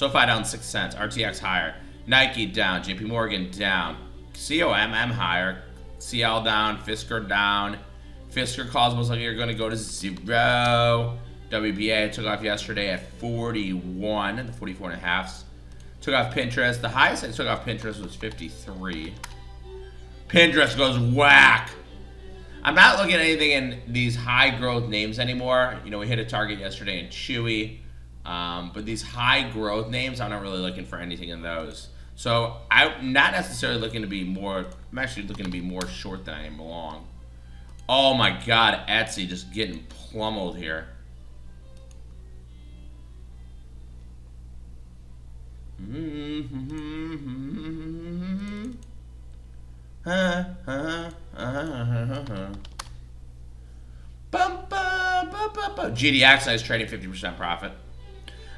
SoFi down 6 cents. RTX higher. Nike down. JP Morgan down. COMM higher. CL down. Fisker down. Fisker calls most likely are going to go to 0. WBA took off yesterday at 41, the 44 and a halves. Took off Pinterest. The highest I took off Pinterest was 53. Pinterest goes whack. I'm not looking at anything in these high growth names anymore. You know, we hit a target yesterday in Chewy. But these high growth names, I'm not really looking for anything in those. So I'm not necessarily looking to be more, I'm actually looking to be more short than I am long. Oh my God, Etsy just getting plummeled here. GDX is trading 50% profit.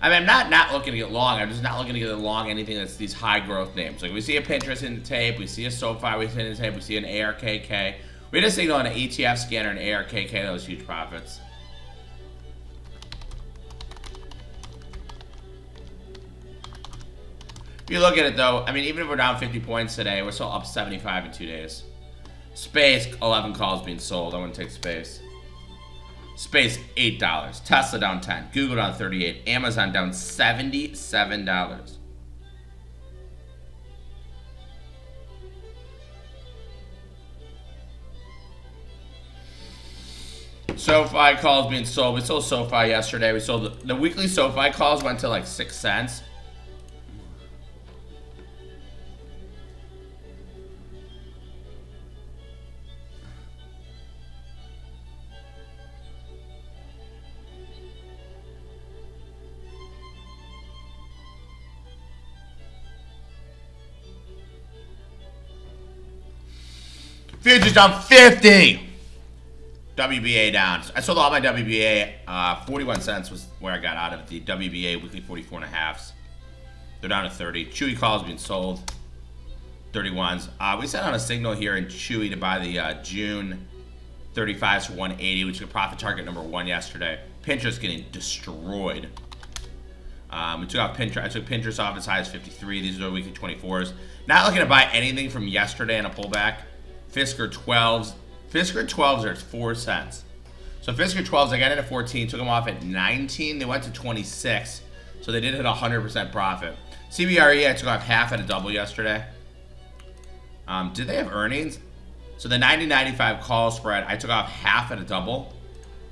I mean, I'm not looking to get long. I'm just not looking to get long anything that's these high growth names. Like we see a Pinterest in the tape, we see a SoFi within the tape, we see an ARKK. We just signal on an ETF scanner and ARKK, those huge profits. If you look at it though, I mean, even if we're down 50 points today, we're still up 75 in 2 days. Space, 11 calls being sold. I want to take Space. Space, $8. Tesla down 10. Google down 38. Amazon down $77. SoFi calls being sold. We sold SoFi yesterday. We sold the weekly SoFi calls went to like 6 cents. Futures down 50. WBA down. I sold all my WBA. 41 cents was where I got out of the WBA weekly 44 and a halves. They're down to 30. Chewy calls being sold. 31s. We sent on a signal here in Chewy to buy the June 35s for 180, which is a profit target number 1 yesterday. Pinterest getting destroyed. We took off Pinterest. I took Pinterest off as high as 53. These are the weekly 24s. Not looking to buy anything from yesterday in a pullback. Fisker 12s. Fisker 12s are at 4 cents. So Fisker 12s, I got in at 14, took them off at 19. They went to 26. So they did hit 100% profit. CBRE, I took off half at a double yesterday. Did they have earnings? So the 90-95 call spread, I took off half at a double.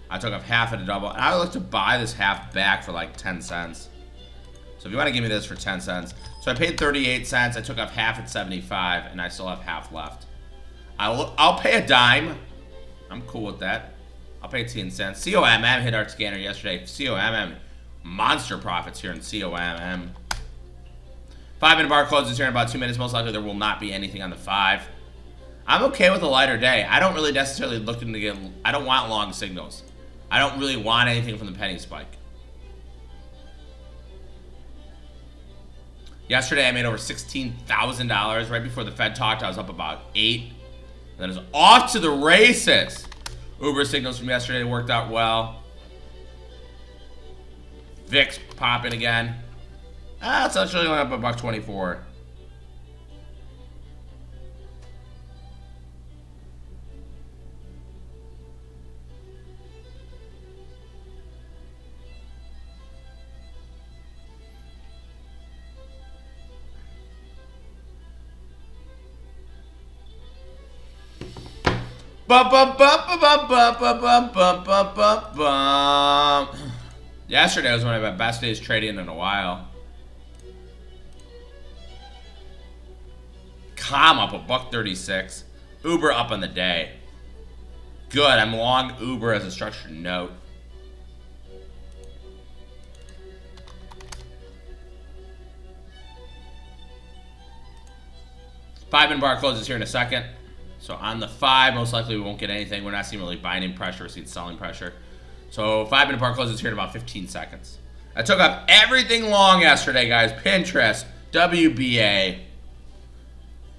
I took off half at a double. And I would look to buy this half back for like 10 cents. So if you want to give me this for 10 cents. So I paid 38 cents. I took off half at 75, and I still have half left. I'll pay a dime. I'm cool with that. I'll pay 10 cents. COMM hit our scanner yesterday. COMM, monster profits here in COMM. 5-minute bar closes here in about 2 minutes. Most likely there will not be anything on the 5. I'm okay with a lighter day. I don't really necessarily looking to get, I don't want long signals. I don't really want anything from the penny spike. Yesterday I made over $16,000. Right before the Fed talked, I was up about 8. That is off to the races. Uber signals from yesterday worked out well. VIX popping again. It's actually only up $1.24. Yesterday was one of my best days trading in a while. Com up $1.36. Uber up on the day. Good. I'm long Uber as a structured note. Five-minute bar closes here in a second. So on the 5, most likely we won't get anything. We're not seeing really buying pressure. We're seeing selling pressure. So 5-minute bar closes here in about 15 seconds. I took up everything long yesterday, guys. Pinterest, WBA.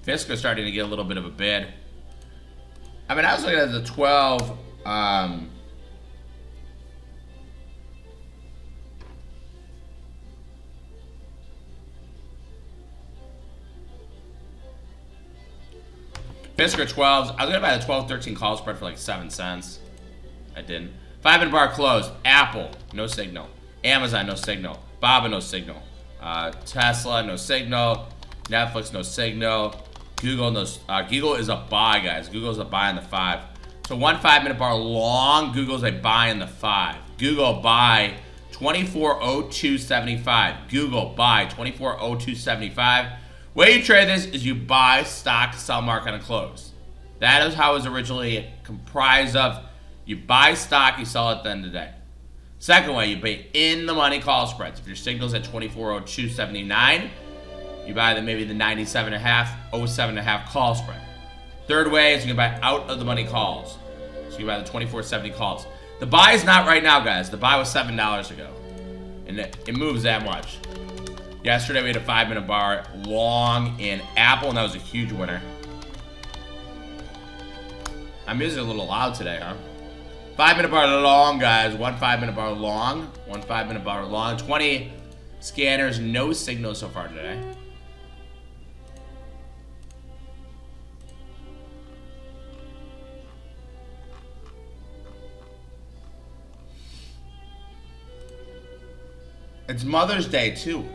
Fisker starting to get a little bit of a bid. I mean, I was looking at the 12. Fisker 12s. I was going to buy the 12-13 call spread for like 7 cents. I didn't. 5-minute bar closed. Apple, no signal. Amazon, no signal. Baba, no signal. Tesla, no signal. Netflix, no signal. Google, no. Google is a buy, guys. Google is a buy in the 5. So 1 5-minute bar long. Google's a buy in the 5. Google buy 2402.75. Google buy 2402.75. Way you trade this is you buy stock, sell market, and close. That is how it was originally comprised of. You buy stock, you sell it at the end of the day. Second way, you buy in the money call spreads. If your signal's at 2402.79, you buy maybe the 97.5, 07.5 call spread. Third way is you can buy out of the money calls. So you buy the 24.70 calls. The buy is not right now, guys. The buy was $7 ago. And it moves that much. Yesterday we had a 5-minute bar long in Apple, and that was a huge winner. I'm music a little loud today, huh? 5-minute bar long, guys. 1 5-minute bar long. 1 5-minute bar long. 20 scanners, no signal so far today. It's Mother's Day, too.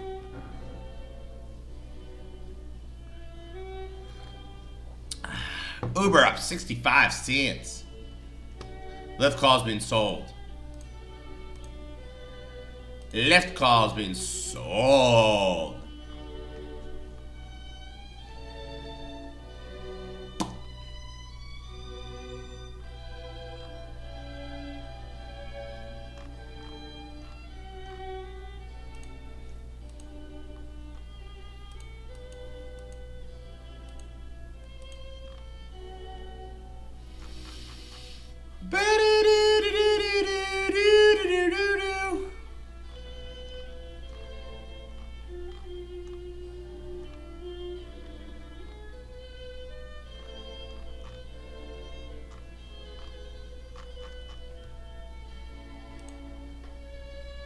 Uber up 65 cents. Lyft calls being sold. Lyft calls being sold.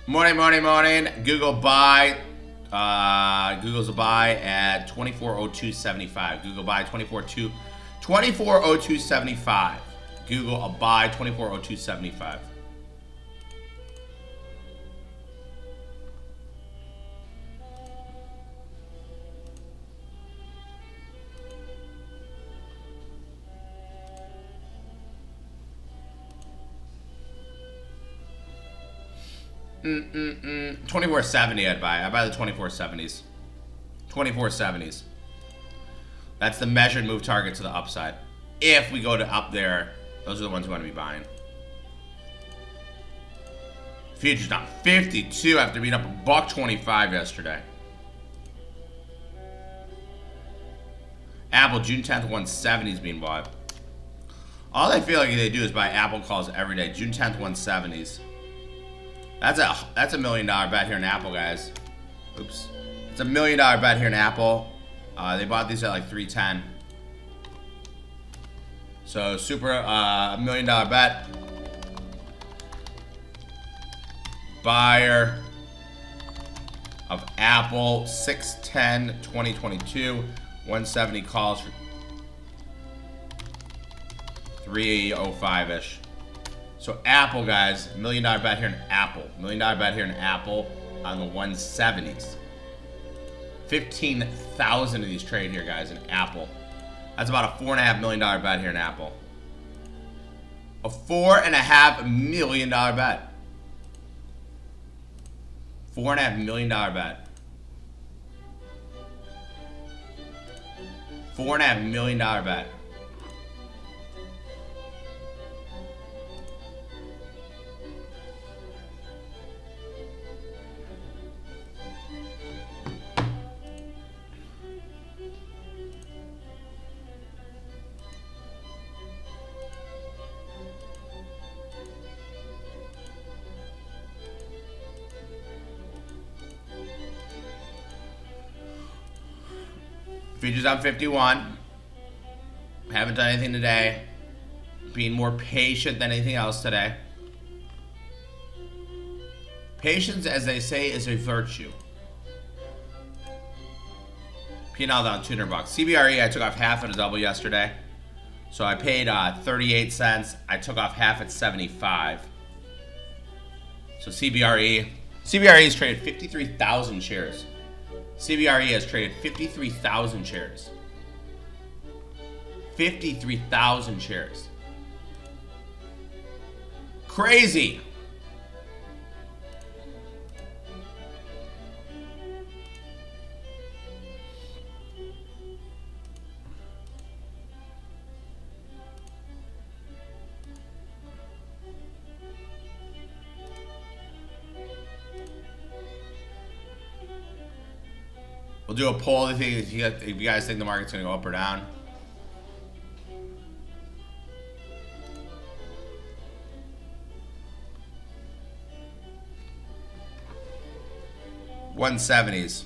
Morning. Google buy. Google's a buy at 2402.75. Google buy 2402.75. Google a buy 2402.75. $24.70 I'd buy. I buy the 24.70s. 24.70s. That's the measured move target to the upside. If we go to up there, those are the ones we want to be buying. Futures down 52 after being up $1.25 yesterday. Apple June 10th 170s being bought. All I feel like they do is buy Apple calls every day. June 10th 170s. That's a $1 million bet here in Apple, guys. Oops. It's a $1 million bet here in Apple. They bought these at like 310. So super $1 million bet. Buyer of Apple 6/10/2022. 170 calls for 305-ish. So Apple, guys, $1 million bet here in Apple. $1 million bet here in Apple on the 170s. 15,000 of these trade here, guys, in Apple. That's about a $4.5 million bet here in Apple. A $4.5 million bet. $4.5 million bet. $4.5 million bet. Futures on 51. Haven't done anything today. Being more patient than anything else today. Patience, as they say, is a virtue. P&L down $200. CBRE, I took off half of the double yesterday. So I paid 38 cents. I took off half at 75. So CBRE has traded 53,000 shares. CBRE has traded 53,000 shares. 53,000 shares. Crazy. We'll do a poll if you guys think the market's going to go up or down. $170s.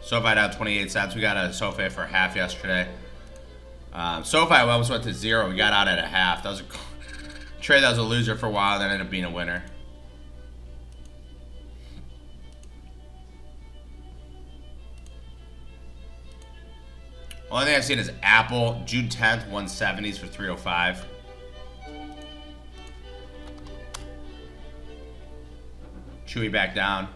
SoFi down 28 cents. We got a SoFi for half yesterday. SoFi almost went to zero. We got out at a half. That was a trade that was a loser for a while, then ended up being a winner. Only thing I've seen is Apple, June 10th, 170s for 305. Chewy back down.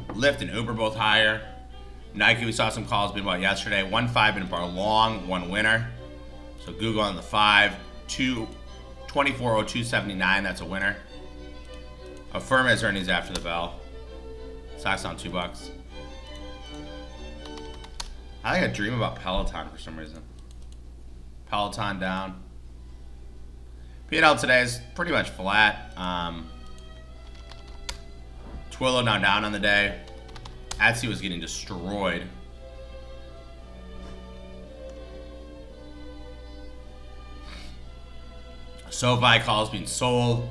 Lyft and Uber both higher. Nike, we saw some calls being bought yesterday. 1.5 been bought long, one winner. So Google on the 5, 2402.79, that's a winner. Affirm has earnings after the bell. Stock's down $2. I think I dream about Peloton for some reason. Peloton down. P&L today is pretty much flat. Twilio now down on the day. Etsy was getting destroyed. SoFi calls being sold.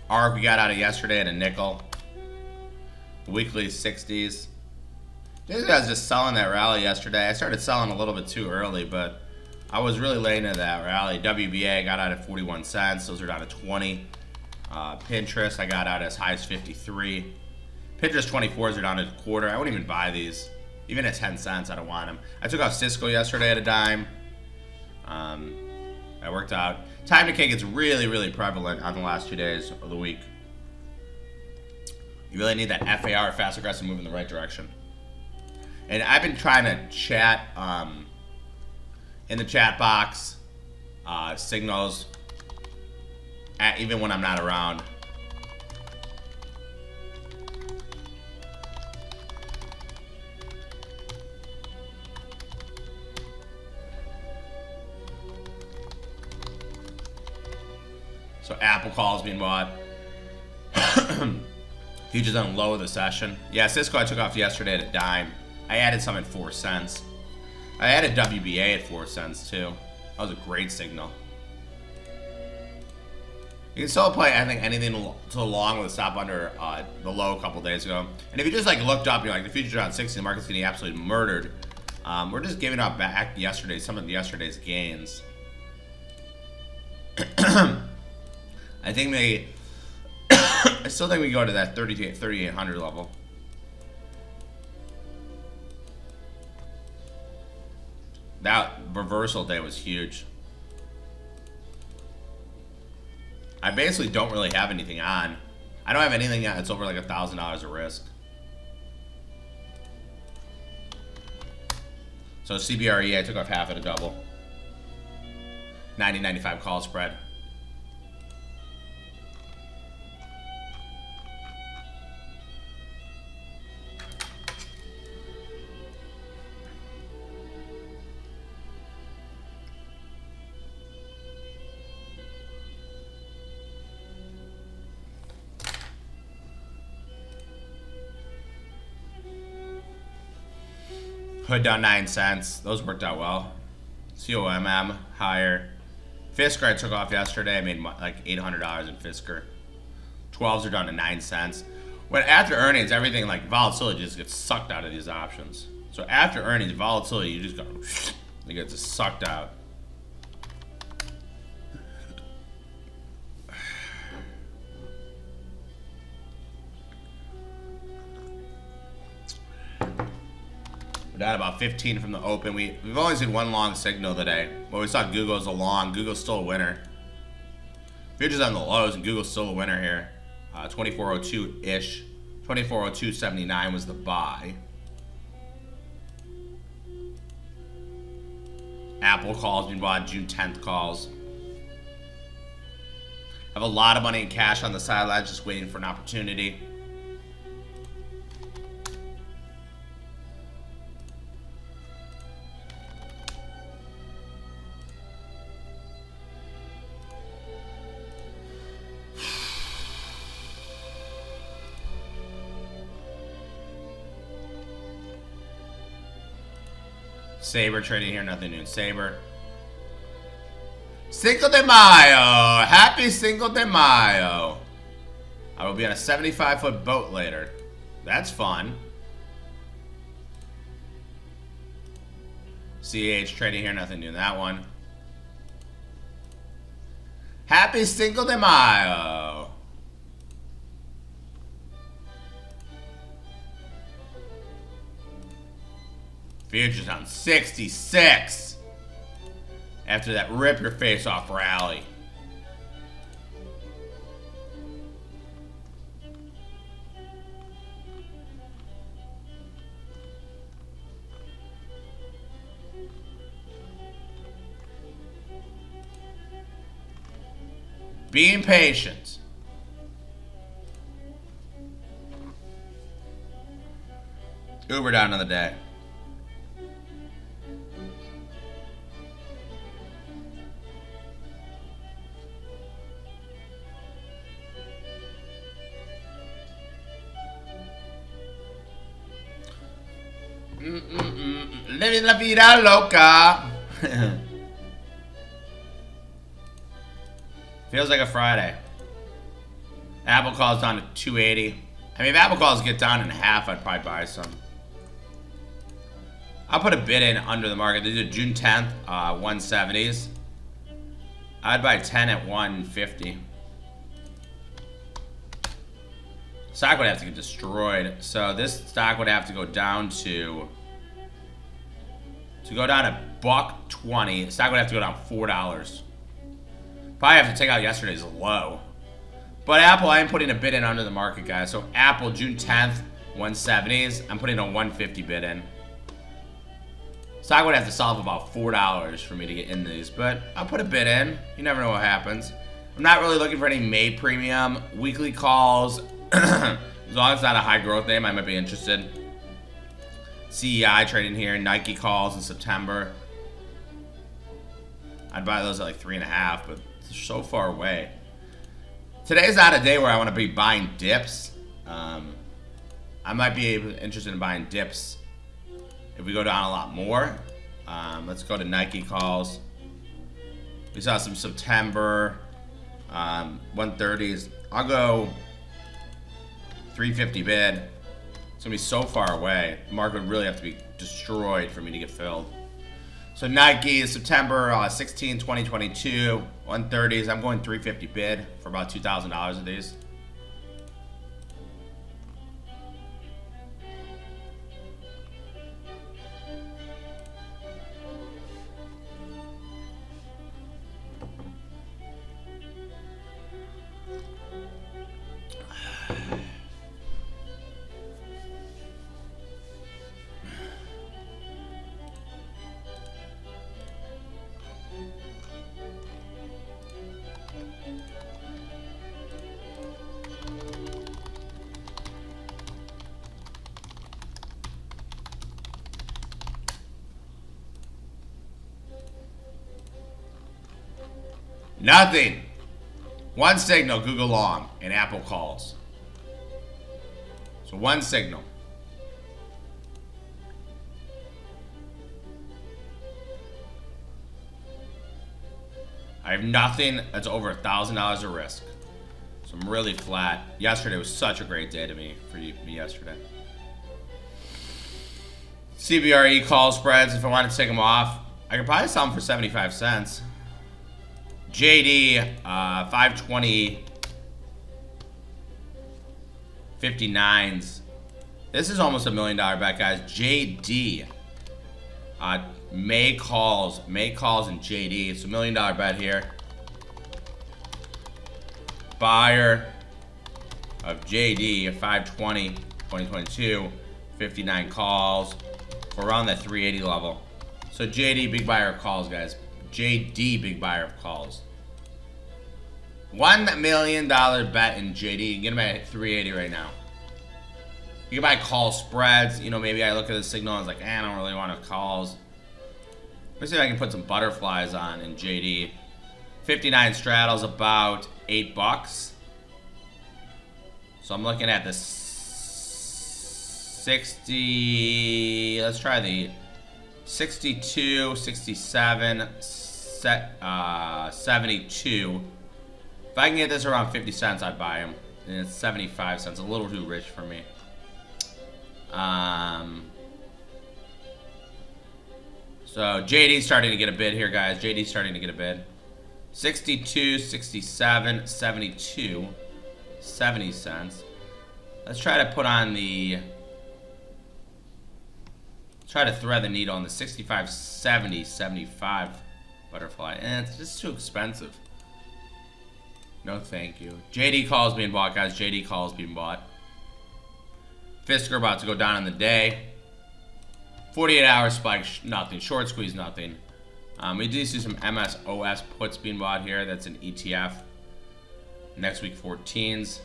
ARK we got out of yesterday at a nickel. Weekly 60s. These guys just selling that rally yesterday. I started selling a little bit too early, but I was really late into that rally. WBA got out at 41 cents. Those are down to 20. Pinterest I got out as high as 53. Pinterest 24s are down to a quarter. I wouldn't even buy these. Even at 10 cents, I don't want them. I took off Cisco yesterday at a dime. That worked out. Time decay gets really, really prevalent on the last 2 days of the week. You really need that FAR, fast aggressive move in the right direction. And I've been trying to chat in the chat box, signals, even when I'm not around. So Apple calls being bought. Futures on low of the session. Yeah, Cisco I took off yesterday at a dime. I added some at 4 cents. I added WBA at 4 cents too. That was a great signal. You can still play, I think, anything to the long with a stop under the low a couple days ago. And if you just like looked up, you're like the futures are on 60, the market's getting absolutely murdered. We're just giving up back yesterday, some of yesterday's gains. I think they. I still think we go to that 3,800 level. That reversal day was huge. I basically don't really have anything on. I don't have anything that's over like $1,000 of risk. So CBRE, I took off half at a double. 90.95 call spread. Hood down 9 cents. Those worked out well. COMM higher. Fisker I took off yesterday. I made like $800 in Fisker. 12s are down to 9 cents. When after earnings, everything like volatility just gets sucked out of these options. So after earnings, volatility, you just go, it gets just sucked out. We're down about 15 from the open. We've only seen one long signal today. But we saw Google's a long. Google's still a winner. Futures on the lows, and Google's still a winner here. 2402-ish. 2402.79 was the buy. Apple calls being bought. June 10th calls. Have a lot of money in cash on the sidelines, just waiting for an opportunity. Sabre trading here, nothing new in Sabre. Cinco de Mayo! Happy Cinco de Mayo! I will be on a 75-foot boat later. That's fun. CH trading here, nothing new in that one. Happy Cinco de Mayo! Futures on 66 after that rip your face off rally. Being patient. Uber down on the day. Living la vida loca. Feels like a Friday. Apple calls down to 280. I mean, if Apple calls get down in half, I'd probably buy some. I'll put a bid in under the market. These are June 10th, 170s. I'd buy 10 at 150. Stock would have to get destroyed. So this stock would have to go down to go down to $1.20. Stock would have to go down $4. Probably have to take out yesterday's low. But Apple, I am putting a bid in under the market, guys. So Apple, June 10th, 170s. I'm putting a 150 bid in. Stock would have to solve about $4 for me to get in these. But I'll put a bid in. You never know what happens. I'm not really looking for any May premium. Weekly calls. As long as it's not a high growth name, I might be interested. CEI trading here. Nike calls in September. I'd buy those at like 3.5, but they're so far away. Today's not a day where I want to be buying dips. I might be interested in buying dips if we go down a lot more. Let's go to Nike calls. We saw some September 130s. I'll go 350 bid. It's gonna be so far away. The market would really have to be destroyed for me to get filled. So Nike is September 16, 2022, 130s. I'm going 350 bid for about $2,000 of these. Nothing. One signal, Google long, and Apple calls. So one signal. I have nothing that's over $1,000 of risk. So I'm really flat. Yesterday was such a great day to me, for me yesterday. CBRE call spreads, if I wanted to take them off, I could probably sell them for 75 cents. JD, 520, 59s. This is almost $1 million bet, guys. JD, May calls and JD. It's $1 million bet here. Buyer of JD, 520, 2022, 59 calls. We're around that 380 level. So JD, big buyer of calls, guys. JD, big buyer of calls. $1 million bet in JD. You can get him at 380 right now. You can buy call spreads. You know, maybe I look at the signal and I was like, I don't really want to calls. Let me see if I can put some butterflies on in JD. 59 straddles about $8. So I'm looking at the 60. Let's try the 62, 67, 72. If I can get this around 50 cents, I'd buy them. And it's 75 cents, a little too rich for me. So JD's starting to get a bid here, guys. JD's starting to get a bid. 62, 67, 72, 70 cents. Let's try to put on the... Try to thread the needle on the 65, 70, 75 butterfly. And it's just too expensive. No thank you. JD calls being bought, guys. JD calls being bought. Fisker about to go down in the day. 48-hour spike, nothing. Short squeeze, nothing. We do see some MSOS puts being bought here. That's an ETF. Next week, 14s.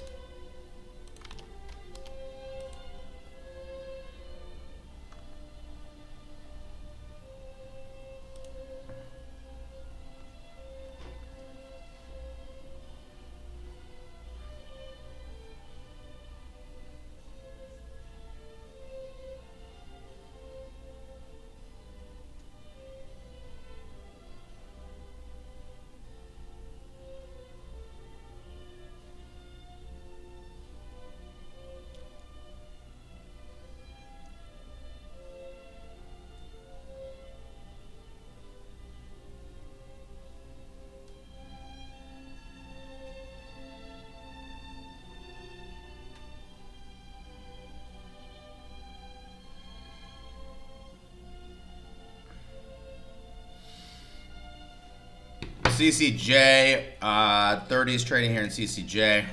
CCJ, 30s trading here in CCJ. A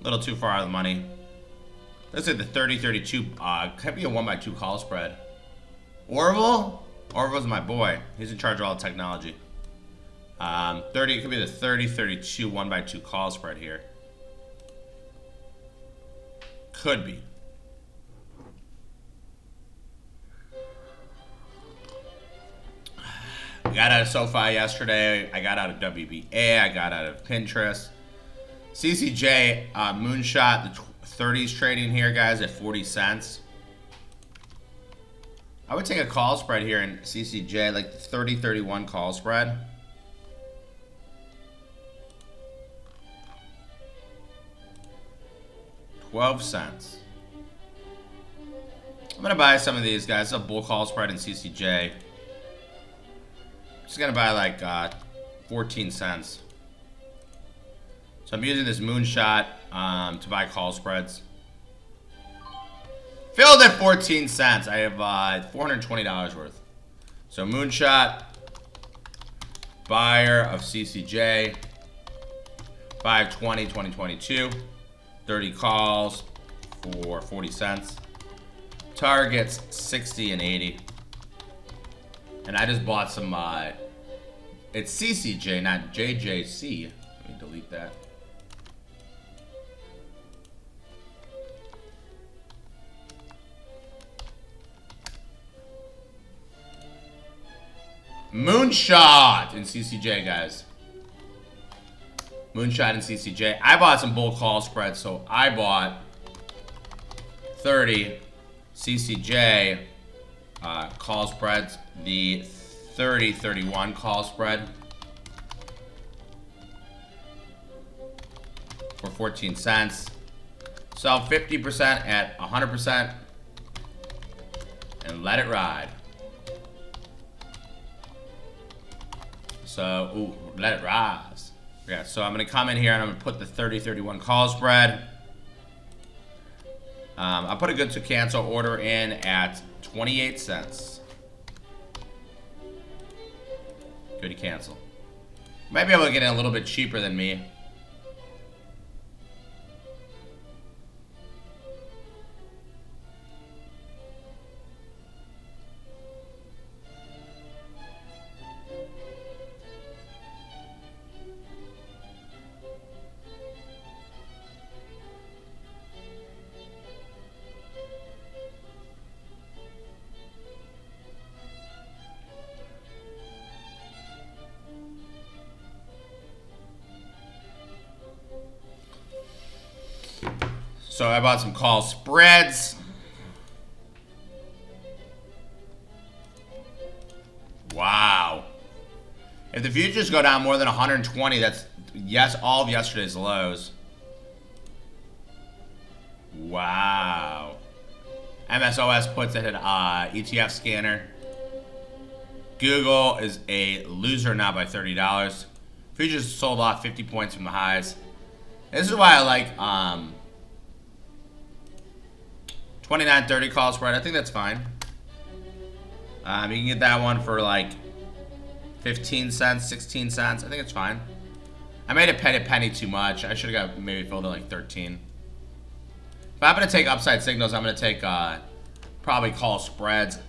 little too far out of the money. Let's say the 30-32 could be a 1x2 call spread. Orville? Orville's my boy. He's in charge of all the technology. 30, it could be the 30-32 1x2 call spread here. Could be. I got out of SoFi yesterday. I got out of WBA. I got out of Pinterest. CCJ, Moonshot, the 30s trading here, guys, at 40 cents. I would take a call spread here in CCJ, like the 30-31 call spread. $0.12. I'm going to buy some of these, guys. It's a bull call spread in CCJ. Just gonna buy like 14 cents. So I'm using this Moonshot to buy call spreads. Filled at 14 cents. I have $420 worth. So Moonshot, buyer of CCJ, 520 2022, 30 calls for 40 cents. Targets 60 and 80. And I just bought some, it's CCJ, not JJC. Let me delete that. Moonshot in CCJ, guys. Moonshot in CCJ. I bought some bull call spreads, so I bought 30 CCJ call spreads. The 30-31 call spread for 14 cents. Sell 50% at 100% and let it ride. So, ooh, let it rise. Yeah, so I'm going to come in here and I'm going to put the 30-31 call spread. I put a good to cancel order in at 28 cents. Good to cancel. Might be able to get it a little bit cheaper than me. So I bought some call spreads. Wow. If the futures go down more than 120, that's, yes, all of yesterday's lows. Wow. MSOS puts it at ETF scanner. Google is a loser now by $30. Futures sold off 50 points from the highs. This is why I like 29.30 call spread. I think that's fine. You can get that one for like 15 cents, 16 cents. I think it's fine. I made it a penny too much. I should have got maybe filled at like 13. If I'm going to take upside signals, I'm going to take probably call spreads. I'm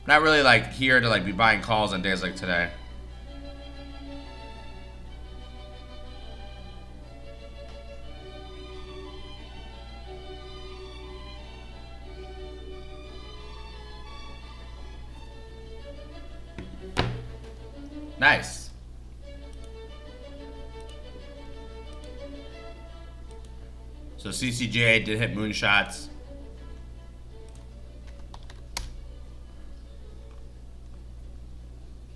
not really like here to like be buying calls on days like today. Nice. So CCJ did hit moonshots.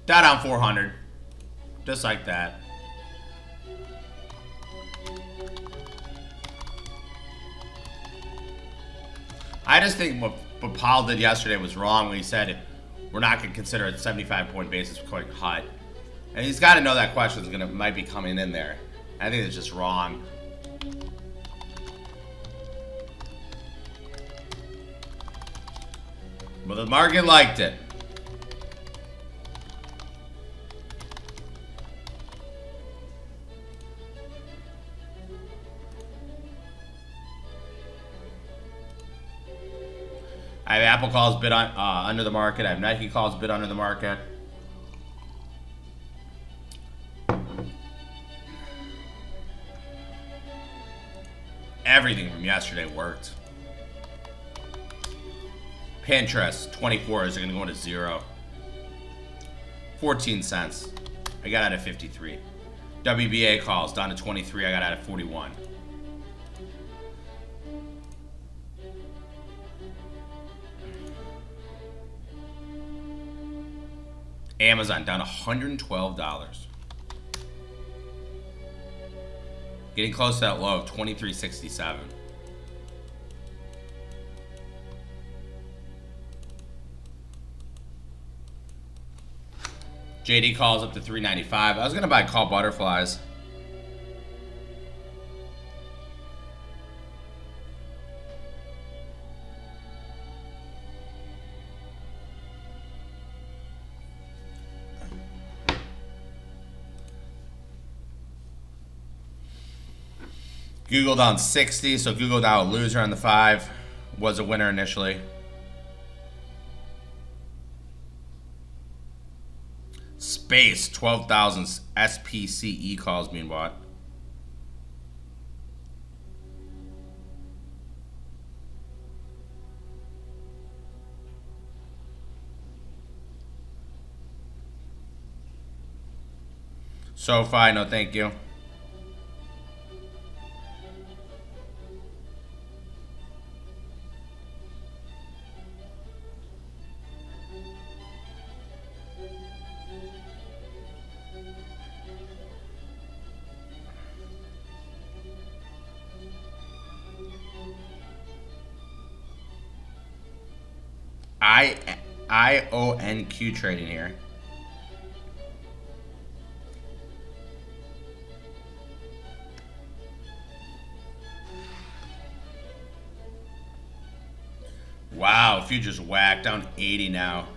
Down 400. Just like that. I just think what Powell did yesterday was wrong when he said we're not going to consider a 75-point basis point cut. And he's got to know that question might be coming in there. I think it's just wrong. But the market liked it. I have Apple calls bid on under the market. I have Nike calls bid under the market. Everything from yesterday worked. Pinterest 24s are going to go into 0. 14 cents. I got out at 53. WBA calls down to 23. I got out at 41. Amazon down $112. Getting close to that low of $23.67. JD calls up to $3.95. I was gonna buy call butterflies. Google down 60, so Google now a loser on the 5. Was a winner initially. Space, 12,000 SPCE calls being bought. SoFi, no thank you. I IONQ trading here. Wow, futures whacked down 80 now.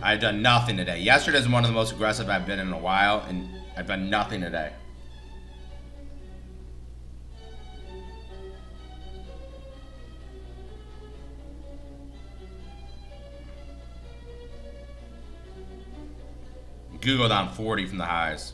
I've done nothing today. Yesterday's one of the most aggressive I've been in a while, and I've done nothing today. Google down 40 from the highs.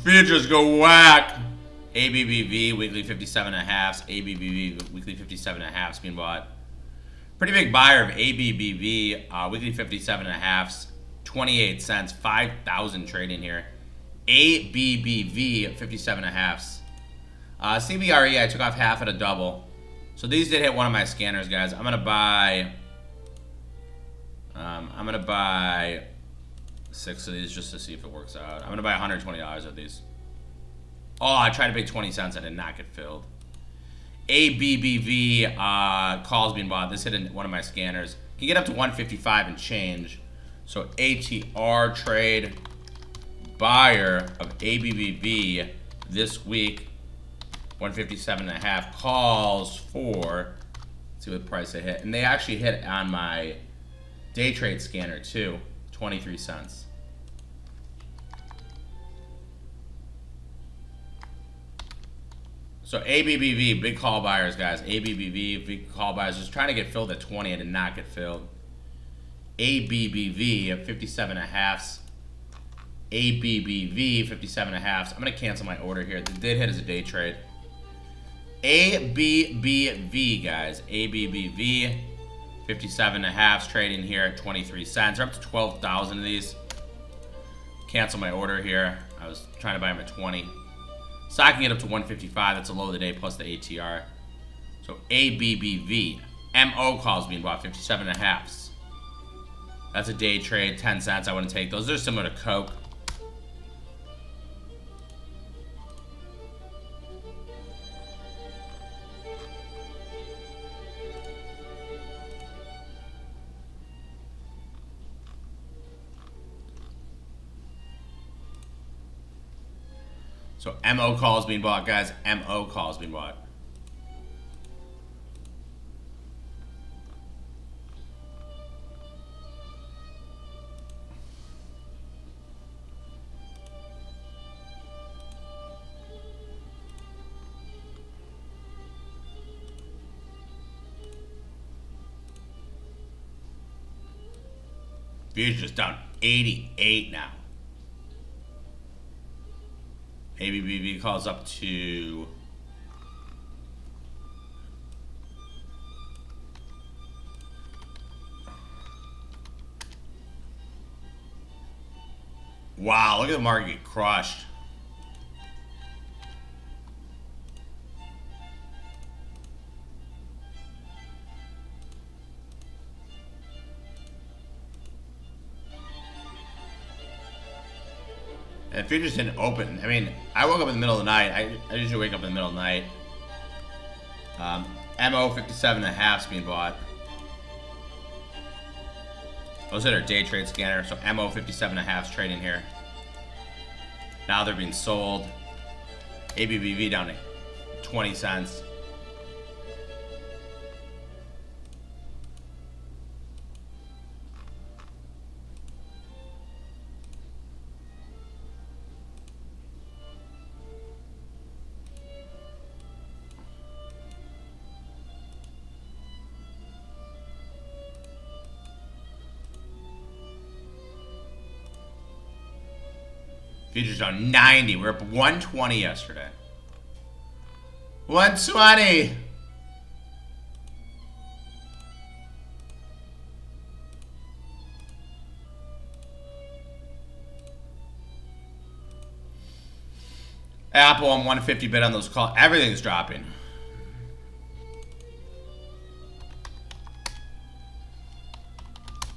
Futures go whack. ABBV weekly 57 and a half. ABBV weekly 57 and a half being bought. Pretty big buyer of ABBV weekly 57 and a half. 28 cents. 5,000 trading here. ABBV 57 and a half. CBRE I took off half at a double. So these did hit one of my scanners, guys. I'm gonna buy 6 of these just to see if it works out. I'm gonna buy $120 of these. Oh, I tried to pay 20 cents. I did not get filled. ABBV calls being bought. This hit in one of my scanners. Can get up to 155 and change. So ATR trade buyer of ABBV this week 157 and a half calls for. Let's see what price they hit, and they actually hit on my day trade scanner too. 23 cents. So ABBV, big call buyers, guys. ABBV, big call buyers. Just trying to get filled at 20 and did not get filled. ABBV at 57 and a half. ABBV 57 and a half. I'm going to cancel my order here. It did hit as a day trade. ABBV, guys. ABBV 57 and a half trading here at 23 cents. We're up to 12,000 of these. Cancel my order here. I was trying to buy them at 20. Stock can get up to 155. That's a low of the day plus the ATR. So ABBV. MO calls being bought 57 and a half. That's a day trade, 10 cents. I wouldn't take those. They're similar to Coke. So MO calls being bought, guys. MO calls being bought. Futures down 88 now. ABBV calls up to wow, look at the market get crushed. And futures didn't open. I mean, I woke up in the middle of the night. I usually wake up in the middle of the night. MO 57 and a half is being bought. Those are our day trade scanner. So MO 57 and a half is trading here. Now they're being sold. ABBV down to 20 cents. Futures down 90. We were up 120 yesterday. 120. Apple on 150 bid on those calls. Everything's dropping.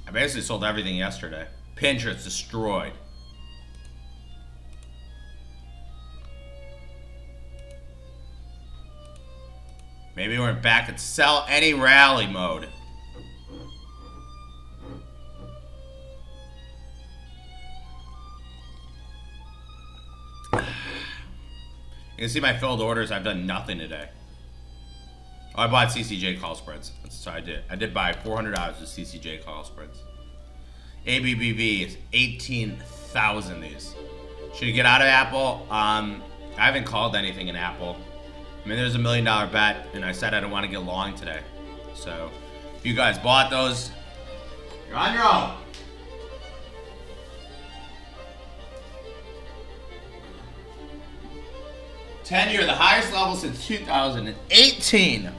I basically sold everything yesterday. Pinterest destroyed. Maybe we're back at sell any rally mode. You can see my filled orders. I've done nothing today. Oh, I bought CCJ call spreads. That's what I did. I did buy $400 of CCJ call spreads. ABBV is 18,000 these. Should you get out of Apple? I haven't called anything in Apple. I mean, there's $1 million bet, and I said I don't want to get long today. So, if you guys bought those, you're on your own. Ten-year, the highest level since 2018.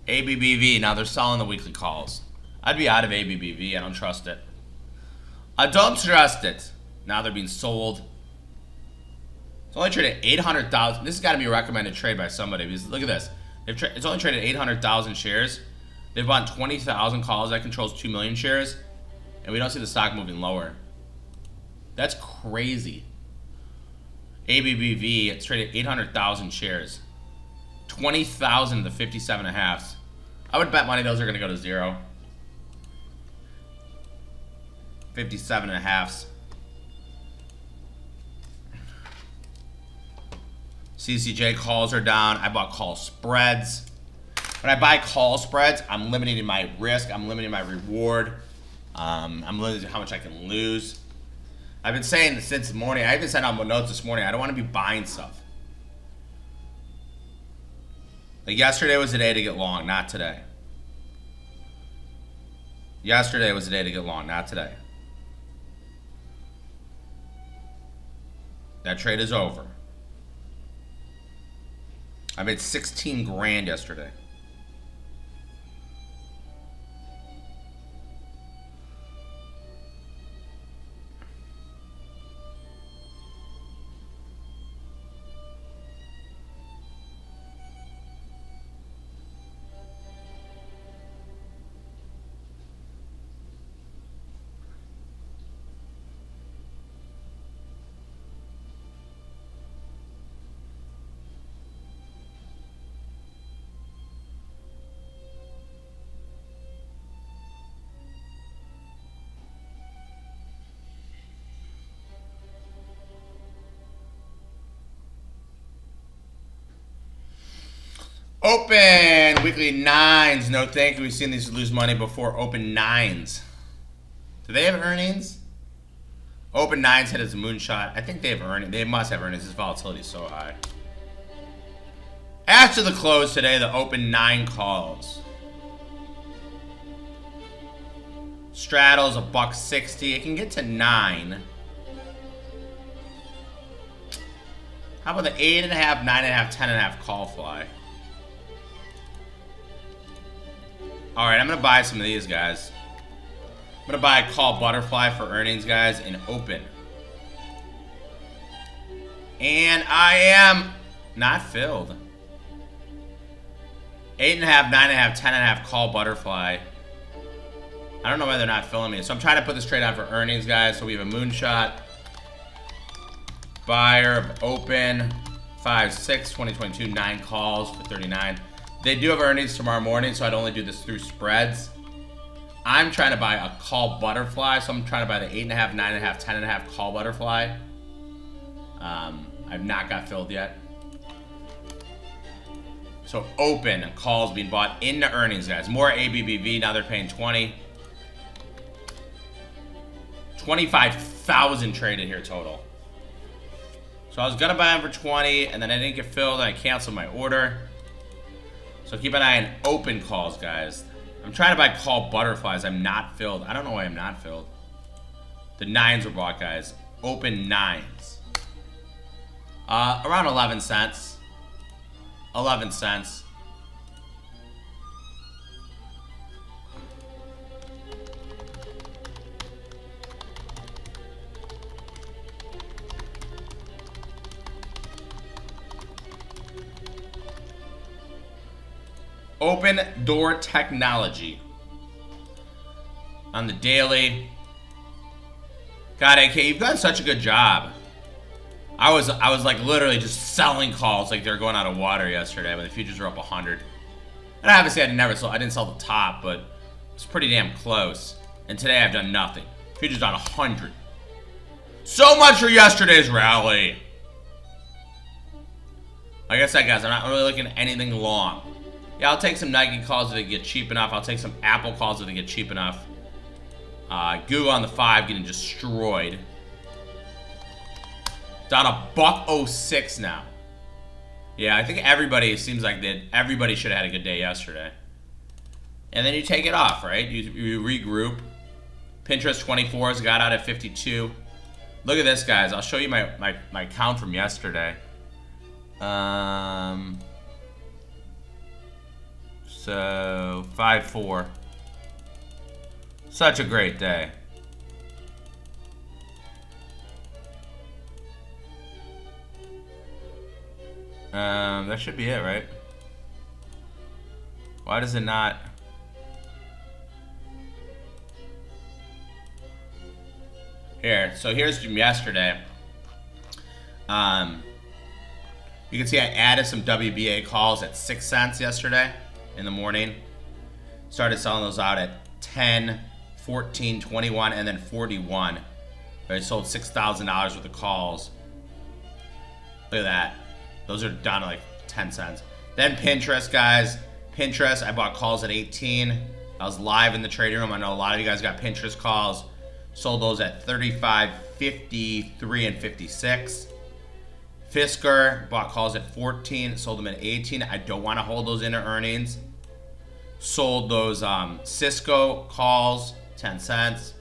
ABBV, now they're selling the weekly calls. I'd be out of ABBV, I don't trust it. I don't trust it. Now they're being sold. It's only traded 800,000. This has got to be a recommended trade by somebody. Because look at this. It's only traded 800,000 shares. They've bought 20,000 calls. That controls 2 million shares. And we don't see the stock moving lower. That's crazy. ABBV, it's traded 800,000 shares. 20,000 of the 57 and a halves. I would bet money those are going to go to zero. 57 and a halves. CCJ calls are down. I bought call spreads. When I buy call spreads, I'm limiting my risk. I'm limiting my reward. I'm limiting how much I can lose. I've been saying since the morning. I even sent out my notes this morning. I don't want to be buying stuff. Like yesterday was the day to get long, not today. Yesterday was the day to get long, not today. That trade is over. I made 16 grand yesterday. Open weekly nines. No thank you. We've seen these lose money before. Open nines. Do they have earnings? Open nines hit as a moonshot. I think they have earnings. They must have earnings. This volatility is so high. After the close today, the open 9 calls. Straddles $1.60. It can get to 9. How about the 8.5, 9.5, 10.5 call fly? All right, I'm gonna buy some of these guys. I'm gonna buy a call butterfly for earnings, guys, in open. And I am not filled. 8.5, 9.5, 10.5 call butterfly. I don't know why they're not filling me. So I'm trying to put this trade on for earnings, guys. So we have a moonshot. Buyer of open. 5, 6, 2022, 9 calls for 39. They do have earnings tomorrow morning, so I'd only do this through spreads. I'm trying to buy a call butterfly, so I'm trying to buy the 8.5, 9.5, 10.5 call butterfly. I've not got filled yet. So open calls being bought into earnings, guys. More ABBV, now they're paying 20. 25,000 traded here total. So I was gonna buy them for 20, and then I didn't get filled, and I canceled my order. So keep an eye on open calls, guys. I'm trying to buy call butterflies. I'm not filled. I don't know why I'm not filled. The 9s were bought, guys. Open 9s. Around 11 cents. 11 cents. Open Door Technology on the daily. God, AK, you've done such a good job. I was like literally just selling calls like they're going out of water yesterday when the futures were up 100. And obviously I didn't sell the top, but it's pretty damn close. And today I've done nothing. Futures on 100. So much for yesterday's rally. Like I said, guys, I'm not really looking at anything long. Yeah, I'll take some Nike calls if they get cheap enough. I'll take some Apple calls if they get cheap enough. Google on the 5 getting destroyed. Down $1.06 now. Yeah, I think everybody seems like that. Everybody should have had a good day yesterday. And then you take it off, right? You regroup. Pinterest 24s got out at 52. Look at this, guys. I'll show you my count from yesterday. So 5-4. Such a great day. That should be it, right? Why does it not? Here, so here's from yesterday. You can see I added some WBA calls at 6 cents yesterday in the morning. Started selling those out at 10, 14, 21, and then 41. I sold $6,000 worth of calls. Look at that. Those are down to like 10 cents. Then Pinterest, guys. Pinterest, I bought calls at 18. I was live in the trading room. I know a lot of you guys got Pinterest calls. Sold those at 35, 53, and 56. Fisker, bought calls at 14. Sold them at 18. I don't want to hold those into earnings. Sold those Cisco calls, 10 cents.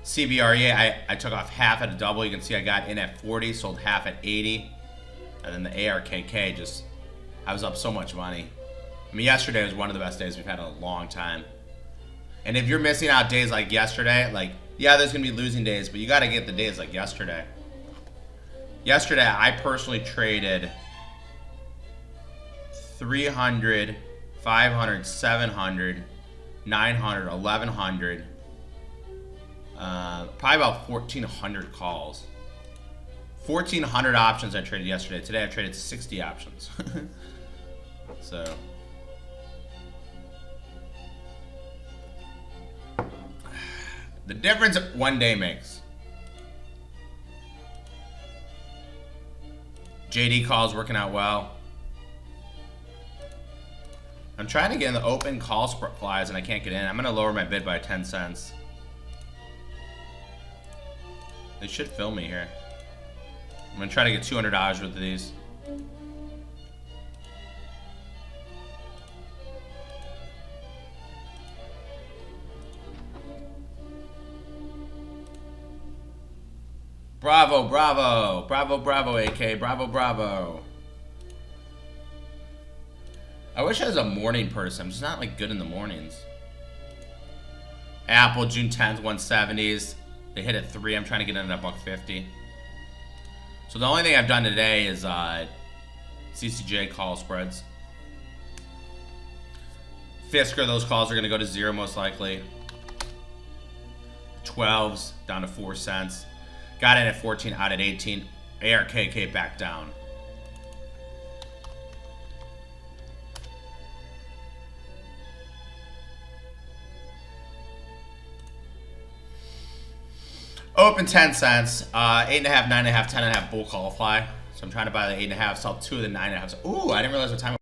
CBRE, I took off half at a double. You can see I got in at 40, sold half at 80. And then the ARKK just, I was up so much money. I mean, yesterday was one of the best days we've had in a long time. And if you're missing out days like yesterday, like, yeah, there's going to be losing days, but you got to get the days like yesterday. Yesterday, I personally traded 300, 500, 700, 900, 1100, probably about 1,400 calls. 1,400 options I traded yesterday. Today I traded 60 options. So the difference one day makes. JD calls working out well. I'm trying to get in the open call flies and I can't get in. I'm gonna lower my bid by 10 cents. They should fill me here. I'm gonna try to get $200 worth of these. Bravo, bravo, bravo, bravo, AK, bravo, bravo. I wish I was a morning person. I'm just not like good in the mornings. Apple, June 10th, 170s. They hit at 3. I'm trying to get in at $1.50. So the only thing I've done today is CCJ call spreads. Fisker, those calls are going to go to 0 most likely. 12s down to 4 cents. Got in at 14, out at 18. ARKK back down. Open 10 cents. 8.5, 9.5, 10.5 bull call fly. So I'm trying to buy the 8.5, sell 2 of the 9.5. Ooh, I didn't realize what time.